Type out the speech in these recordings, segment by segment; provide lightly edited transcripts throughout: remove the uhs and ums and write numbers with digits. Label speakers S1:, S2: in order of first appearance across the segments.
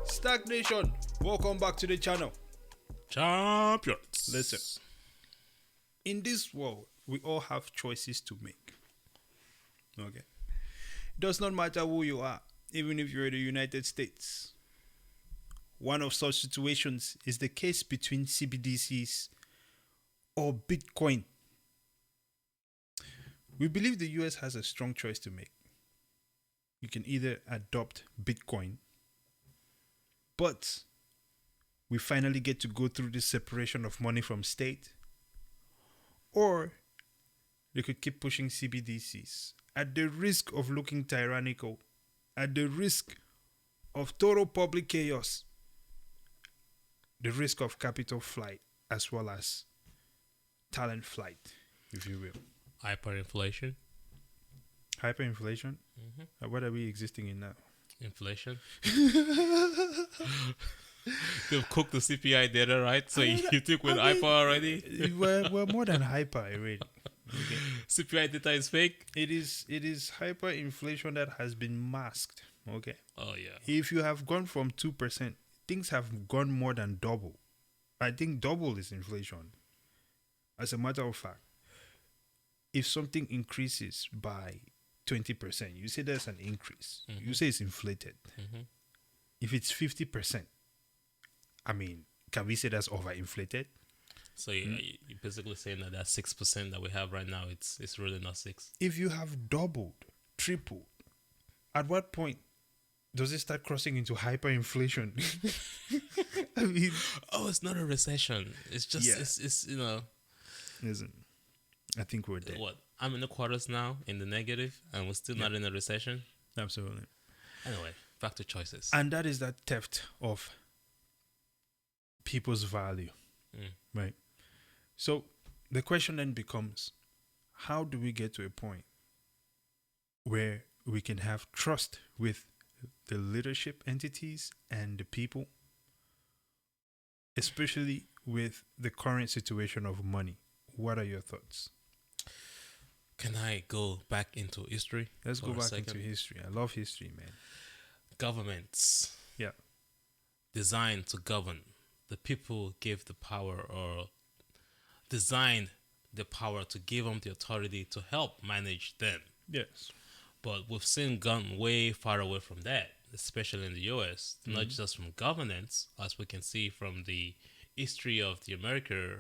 S1: STAKK Nation, welcome back to the channel.
S2: Champions.
S1: Listen, in this world, we all have choices to make. Okay? It does not matter who you are, even if you're in the United States. One of such situations is the case between CBDCs or Bitcoin. We believe the US has a strong choice to make. You can either adopt Bitcoin, but we finally get to go through this separation of money from state, or they could keep pushing CBDCs at the risk of looking tyrannical, at the risk of total public chaos, the risk of capital flight, as well as talent flight, if you will.
S2: Hyperinflation.
S1: Hyperinflation? What are we existing in now?
S2: Inflation. They've cooked the CPI data, right? So you think we're hyper already?
S1: We're more than hyper already. Okay.
S2: CPI data is fake?
S1: It is hyperinflation that has been masked. Okay.
S2: Oh, yeah.
S1: If you have gone from 2%, things have gone more than double. I think double is inflation. As a matter of fact, if something increases by 20%, you say there's an increase. You say it's inflated. If it's 50%, I mean, can we say that's overinflated?
S2: So you're basically saying that 6% that we have right now, it's really not 6.
S1: If you have doubled, tripled, at what point does it start crossing into hyperinflation? I mean,
S2: it's not a recession. It's just, it's you know.
S1: Listen, I think we're there.
S2: What? I'm in the quarters now, in the negative, and we're still not in a recession.
S1: Absolutely.
S2: Anyway, back to choices.
S1: And that is that theft of people's value, right? So the question then becomes, how do we get to a point where we can have trust with the leadership entities and the people, especially with the current situation of money? What are your thoughts?
S2: Can I go back into history?
S1: Let's go back into history. I love history, man.
S2: Governments.
S1: Yeah.
S2: Designed to govern. The people gave the power, or designed the power to give them the authority to help manage them.
S1: Yes.
S2: But we've seen gone way far away from that, especially in the US. Not just from governance, as we can see from the history of the American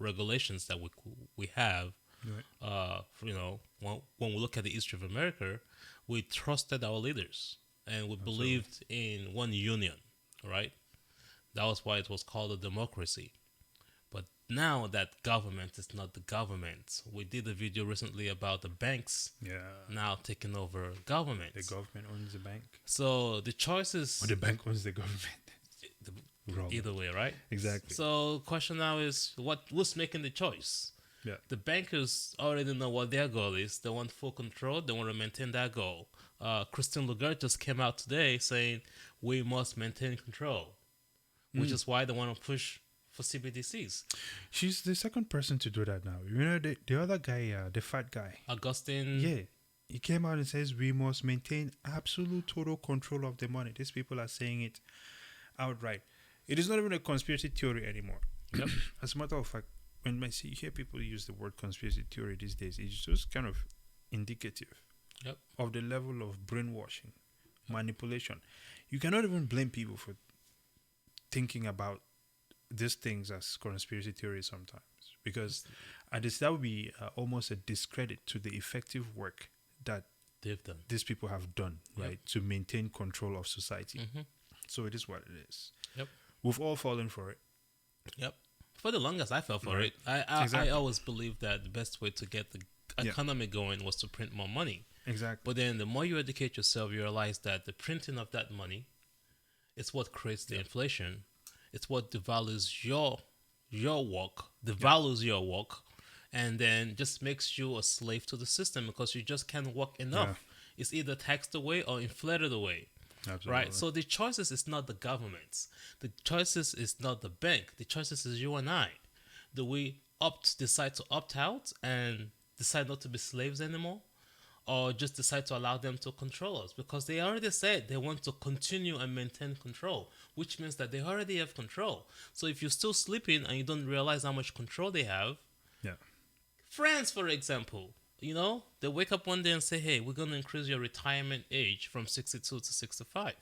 S2: regulations that we have. Right. When we look at the history of America, we trusted our leaders and we believed in one union, right? That was why it was called a democracy. But now that government is not the government, we did a video recently about the banks now taking over government.
S1: The government owns the bank.
S2: So the choices...
S1: Or the bank owns the government.
S2: Either way, right?
S1: Exactly.
S2: So the question now is, who's making the choice?
S1: Yeah.
S2: The bankers already know what their goal is. They want full control. They want to maintain that goal. Christine Lagarde just came out today saying we must maintain control, which is why they want to push for CBDCs.
S1: She's the second person to do that now. You know, the other guy, the fat guy.
S2: Augustine.
S1: Yeah. He came out and says we must maintain absolute total control of the money. These people are saying it outright. It is not even a conspiracy theory anymore. Yep. As a matter of fact, when I hear people use the word conspiracy theory these days, it's just kind of indicative of the level of brainwashing, manipulation. You cannot even blame people for thinking about these things as conspiracy theories sometimes, because that would be almost a discredit to the effective work that
S2: they've done.
S1: These people have done, right, to maintain control of society. So it is what it is. Yep. We've all fallen for it.
S2: Yep. For the longest, I fell for it. I always believed that the best way to get the economy going was to print more money.
S1: Exactly.
S2: But then the more you educate yourself, you realize that the printing of that money is what creates the inflation. It's what devalues your work, devalues your work, and then just makes you a slave to the system because you just can't work enough. It's either taxed away or inflated away. Absolutely. Right? So the choices is not the governments. The choices is not the bank. The choices is you and I. Do we decide to opt out and decide not to be slaves anymore, or just decide to allow them to control us, because they already said they want to continue and maintain control, which means that they already have control. So if you're still sleeping and you don't realize how much control they have,
S1: Yeah.
S2: France, for example, they wake up one day and say, hey, we're going to increase your retirement age from 62 to 65.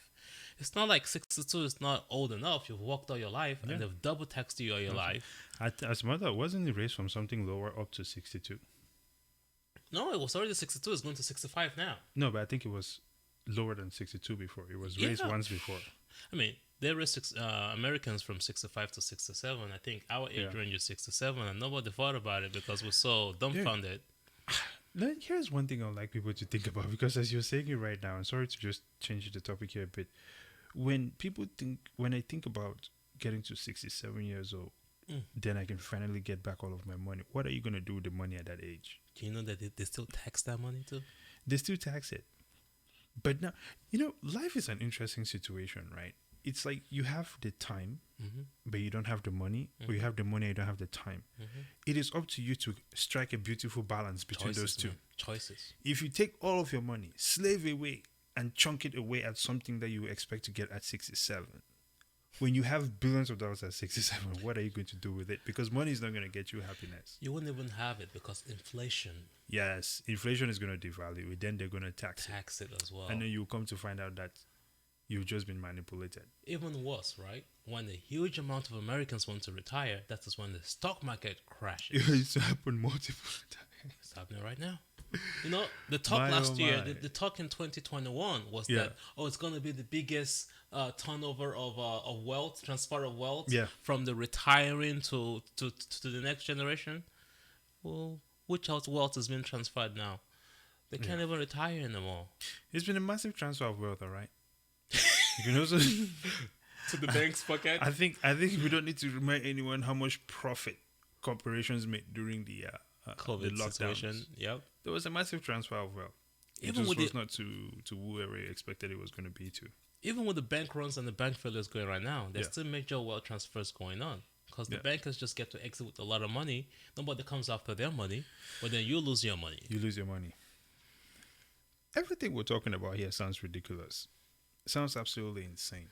S2: It's not like 62 is not old enough. You've worked all your life, and they've double taxed you all your life.
S1: As matter, wasn't it raised from something lower up to 62?
S2: No, it was already 62. It's going to 65 now.
S1: No, but I think it was lower than 62 before. It was raised once before.
S2: I mean, they raised Americans from 65 to 67. I think our age range is 67, and nobody thought about it because we're so dumbfounded.
S1: Here's one thing I'd like people to think about, because as you're saying it right now, and sorry to just change the topic here a bit, when I think about getting to 67 years old, then I can finally get back all of my money. What are you going to do with the money at that age?
S2: Do you know that they still tax that money too?
S1: They still tax it. But now, life is an interesting situation, right? It's like you have the time, but you don't have the money, or you have the money and you don't have the time. It is up to you to strike a beautiful balance between those two.
S2: Choices.
S1: If you take all of your money, slave away, and chunk it away at something that you expect to get at 67, when you have billions of dollars at 67, what are you going to do with it? Because money is not going to get you happiness.
S2: You wouldn't even have it because inflation.
S1: Yes, inflation is going to devalue it. Then they're going to tax
S2: it as well.
S1: And then you come to find out that you've just been manipulated.
S2: Even worse, right? When a huge amount of Americans want to retire, that is when the stock market crashes.
S1: It used to happen multiple times.
S2: It's happening right now. The talk last year, the talk in 2021 was that, it's going to be the biggest turnover of wealth, transfer of wealth from the retiring to the next generation. Well, which wealth has been transferred now? They can't even retire anymore.
S1: It's been a massive transfer of wealth, all right? You know, so
S2: to the bank's pocket.
S1: I think we don't need to remind anyone how much profit corporations made during the
S2: COVID
S1: the lockdowns.
S2: Situation. Yep.
S1: There was a massive transfer of wealth. Even it was not to whoever expected it was going to be to.
S2: Even with the bank runs and the bank failures going right now, there's still major wealth transfers going on. Because the bankers just get to exit with a lot of money. Nobody comes after their money, but then you lose your money.
S1: You lose your money. Everything we're talking about here sounds ridiculous. It sounds absolutely insane.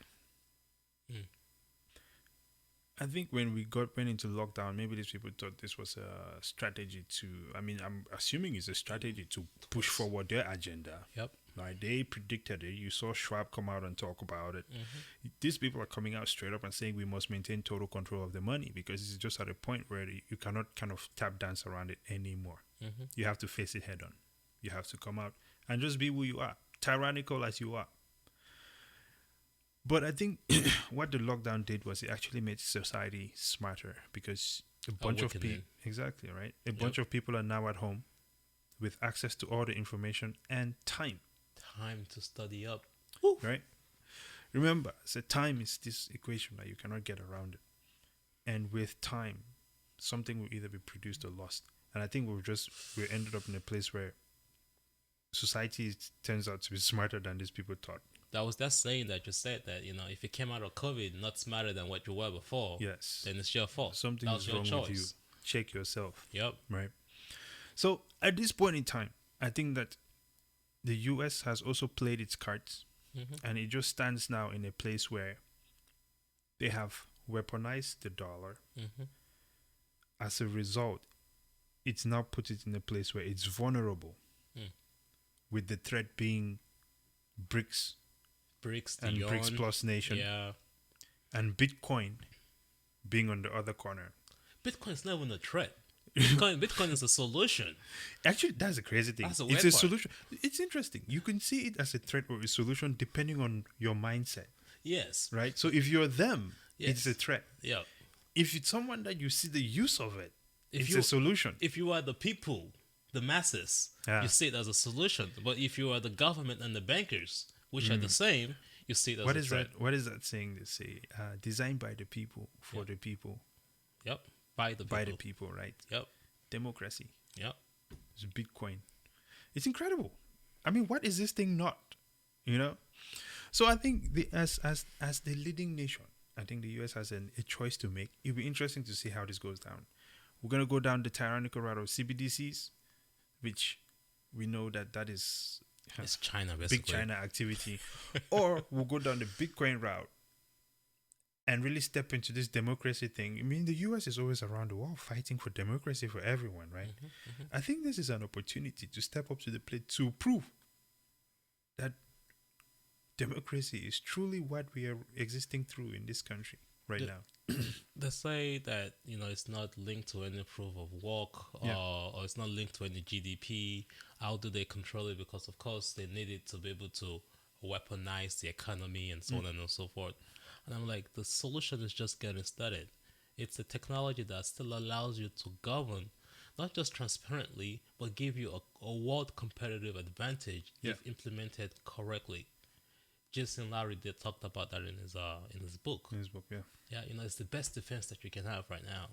S1: I think when we went into lockdown, maybe these people thought this was a strategy to, I'm assuming it's a strategy to push forward their agenda.
S2: Yep.
S1: Right? They predicted it. You saw Schwab come out and talk about it. These people are coming out straight up and saying we must maintain total control of the money, because it's just at a point where you cannot kind of tap dance around it anymore. You have to face it head on. You have to come out and just be who you are, tyrannical as you are. But I think what the lockdown did was it actually made society smarter, because a bunch of people, exactly, right? A bunch of people are now at home with access to all the information and time.
S2: Time to study up.
S1: Right? Remember, so time is this equation that you cannot get around it. And with time, something will either be produced or lost. And I think we ended up in a place where society turns out to be smarter than these people thought.
S2: That was that saying that you said that, if you came out of COVID not smarter than what you were before,
S1: then
S2: it's your fault.
S1: Something is wrong with you. Check yourself.
S2: Yep.
S1: Right. So at this point in time, I think that the US has also played its cards, and it just stands now in a place where they have weaponized the dollar. As a result, it's now put it in a place where it's vulnerable, with the threat being BRICS and BRICS Plus Nation, and Bitcoin being on the other corner.
S2: Bitcoin is not even a threat. Bitcoin is a solution.
S1: Actually, that's a crazy thing. It's a solution. It's interesting. You can see it as a threat or a solution depending on your mindset.
S2: Yes.
S1: Right? So if you're them, it's a threat.
S2: Yeah.
S1: If it's someone that you see the use of it, it's a solution.
S2: If you are the people, the masses, you see it as a solution. But if you are the government and the bankers, which are the same, you see it as a threat.
S1: What is that saying? They say, designed by the people, for the people.
S2: Yep. By the
S1: people, right?
S2: Yep.
S1: Democracy.
S2: Yep.
S1: It's Bitcoin. It's incredible. What is this thing not? So I think as the leading nation, I think the US has a choice to make. It'll be interesting to see how this goes down. we're going to go down the tyrannical route of CBDCs, which we know that is
S2: It's China, basically.
S1: big China activity. Or we'll go down the Bitcoin route and really step into this democracy thing. I mean, the US is always around the world fighting for democracy for everyone, right? I think this is an opportunity to step up to the plate to prove that democracy is truly what we are existing through in this country right now.
S2: They say that, it's not linked to any proof of work, or it's not linked to any GDP. How do they control it? Because of course they need it to be able to weaponize the economy and so on and so forth. And I'm like, the solution is just getting started. It's a technology that still allows you to govern, not just transparently, but give you a world competitive advantage if implemented correctly. Jason Larry did talked about that in his book. Yeah, it's the best defense that you can have right now.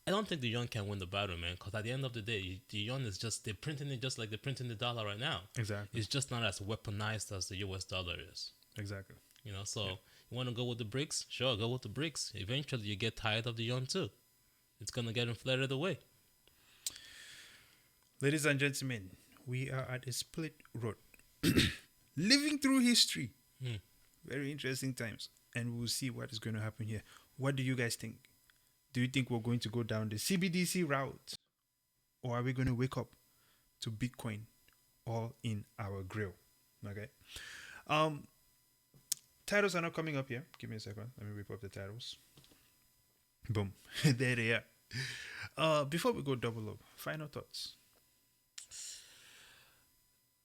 S2: I don't think the yuan can win the battle, man, because at the end of the day, the yuan is just, they're printing it just like they're printing the dollar right now.
S1: Exactly.
S2: It's just not as weaponized as the US dollar is.
S1: Exactly.
S2: So you want to go with the BRICS? Sure, go with the BRICS. Eventually, you get tired of the yuan too. It's going to get inflated away.
S1: Ladies and gentlemen, we are at a split road. Living through history. Very interesting times. And we'll see what is going to happen here. What do you guys think? Do you think we're going to go down the CBDC route? Or are we going to wake up to Bitcoin all in our grill? Okay. Titles are not coming up here. Give me a second. Let me whip up the titles. Boom. There they are. Before we go double up, final thoughts.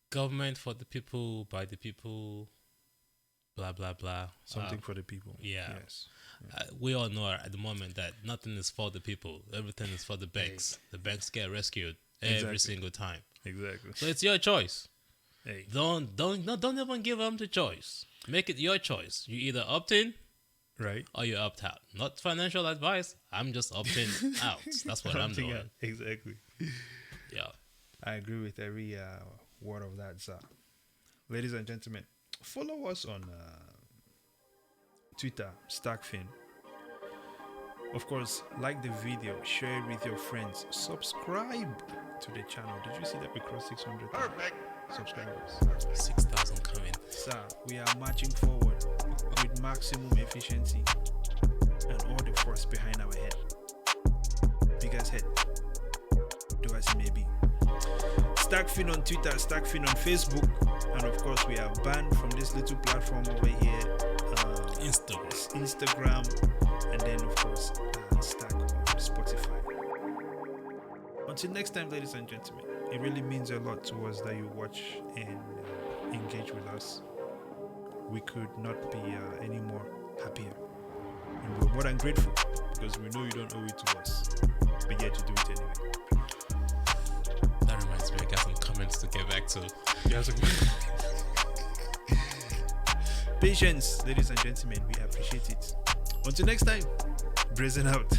S2: Government for the people, by the people, blah, blah, blah.
S1: Something for the people.
S2: Yeah.
S1: Yes.
S2: We all know at the moment that nothing is for the people. Everything is for the banks. The banks get rescued every single time.
S1: Exactly.
S2: So it's your choice.
S1: Hey.
S2: Don't even give them the choice. Make it your choice. You either opt in,
S1: right,
S2: or you opt out. Not financial advice. I'm just opting out. That's what I'm doing.
S1: Out. Exactly.
S2: Yeah.
S1: I agree with every word of that, sir. Ladies and gentlemen, follow us on Twitter, STAKK. Of course, like the video, share it with your friends, subscribe to the channel. Did you see that we crossed 600 subscribers?
S2: 6,000 coming.
S1: Sir, we are marching forward with maximum efficiency and all the force behind our head. Biggest head. Do as it may be. STAKK on Twitter, STAKK on Facebook, and of course we are banned from this little platform over here, Instagram, and then of course STAKK on Spotify. Until next time, ladies and gentlemen, it really means a lot to us that you watch and engage with us. We could not be any more happier, and we're more than grateful because we know you don't owe it to us, but yet you do it anyway.
S2: That reminds me, I got some comments to get back to.
S1: Patience, ladies and gentlemen, we appreciate it. Until next time, brazen out.